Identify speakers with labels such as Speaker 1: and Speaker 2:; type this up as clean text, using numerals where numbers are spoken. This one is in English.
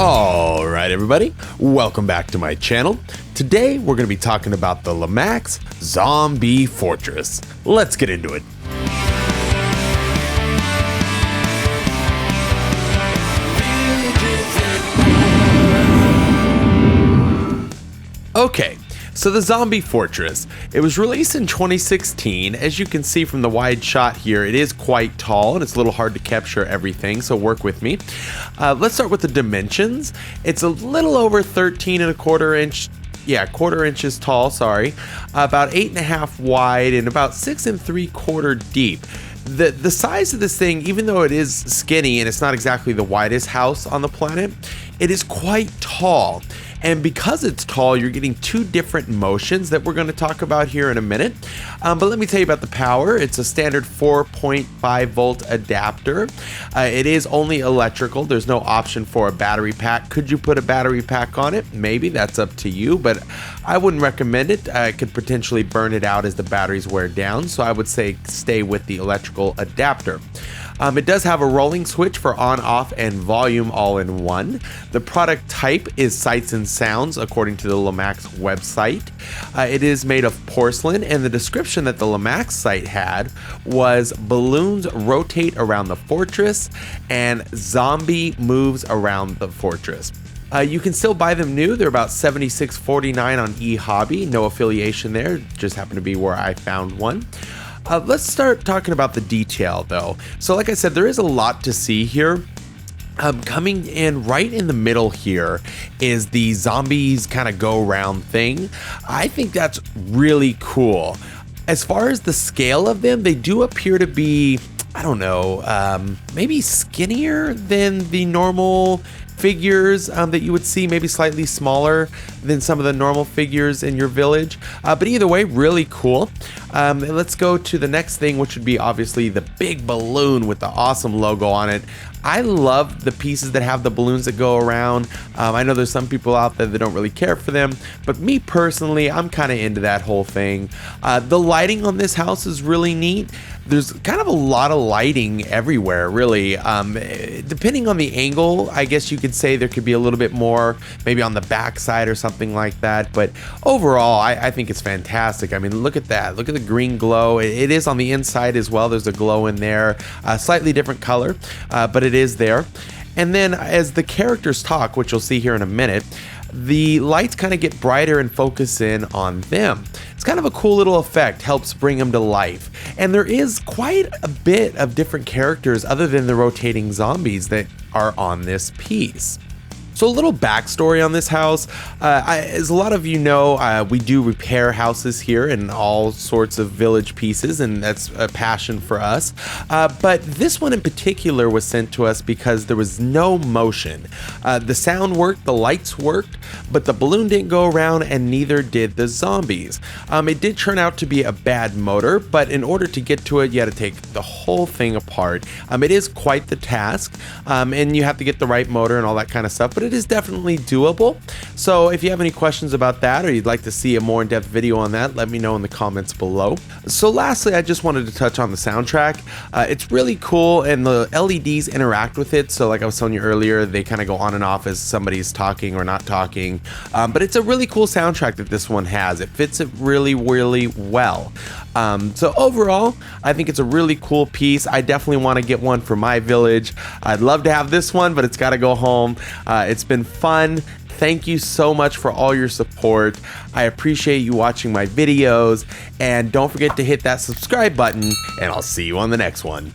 Speaker 1: Alright everybody, welcome back to my channel. Today we're going to be talking about the Lemax Zombie Fortress. Let's get into it. Okay, so the Zombie Fortress, it was released in 2016. As you can see from the wide shot here, it is quite tall and it's a little hard to capture everything, so work with me. Let's start with the dimensions. It's a little over 13¼ inch, quarter inches tall, sorry. About 8.5 wide and about 6¾ deep. The size of this thing, even though it is skinny and it's not exactly the widest house on the planet, it is quite tall. And because it's tall, you're getting two different motions that we're going to talk about here in a minute. But let me tell you about the power. It's a standard 4.5 volt adapter. It is only electrical. There's no option for a battery pack. Could you put a battery pack on it? Maybe, that's up to you, but I wouldn't recommend it. It could potentially burn it out as the batteries wear down. So I would say stay with the electrical adapter. It does have a rolling switch for on, off, and volume all in one. The product type is Sights and Sounds, according to the Lemax website. It is made of porcelain, and the description that the Lemax site had was balloons rotate around the fortress and zombie moves around the fortress. You can still buy them new. They're about $76.49 on eHobby. No affiliation there, just happened to be where I found one. Let's start talking about the detail though. So like I said, there is a lot to see here. Coming in right in the middle here is the zombies kind of go around thing. I think that's really cool. As far as the scale of them, they do appear to be, I don't know, maybe skinnier than the normal figures that you would see, maybe slightly smaller than some of the normal figures in your village, but either way, really cool. Let's go to the next thing, which would be obviously the big balloon with the awesome logo on it. I love the pieces that have the balloons that go around. I know there's some people out there that don't really care for them, but me personally, I'm kind of into that whole thing. The lighting on this house is really neat. There's kind of a lot of lighting everywhere, really. Depending on the angle, I guess you could say there could be a little bit more, maybe on the back side or something like that. But overall, I think it's fantastic. I mean, look at that. Look at the green glow. It is on the inside as well. There's a glow in there, slightly different color, but it is there. And then as the characters talk, which you'll see here in a minute, the lights kind of get brighter and focus in on them. It's kind of a cool little effect, helps bring them to life. And there is quite a bit of different characters other than the rotating zombies that are on this piece. So a little backstory on this house. As a lot of you know, we do repair houses here in all sorts of village pieces, and that's a passion for us. But this one in particular was sent to us because there was no motion. The sound worked, the lights worked, but the balloon didn't go around and neither did the zombies. It did turn out to be a bad motor, but in order to get to it, you had to take the whole thing apart. It is quite the task, and you have to get the right motor and all that kind of stuff, but it is definitely doable. So if you have any questions about that or you'd like to see a more in-depth video on that, let me know in the comments below. So lastly, I just wanted to touch on the soundtrack. It's really cool and the LEDs interact with it. So like I was telling you earlier, they kind of go on and off as somebody's talking or not talking. But it's a really cool soundtrack that this one has. It fits it really, really well. So overall, I think it's a really cool piece. I definitely want to get one for my village. I'd love to have this one, but it's got to go home. It's been fun. Thank you so much for all your support. I appreciate you watching my videos, and don't forget to hit that subscribe button, and I'll see you on the next one.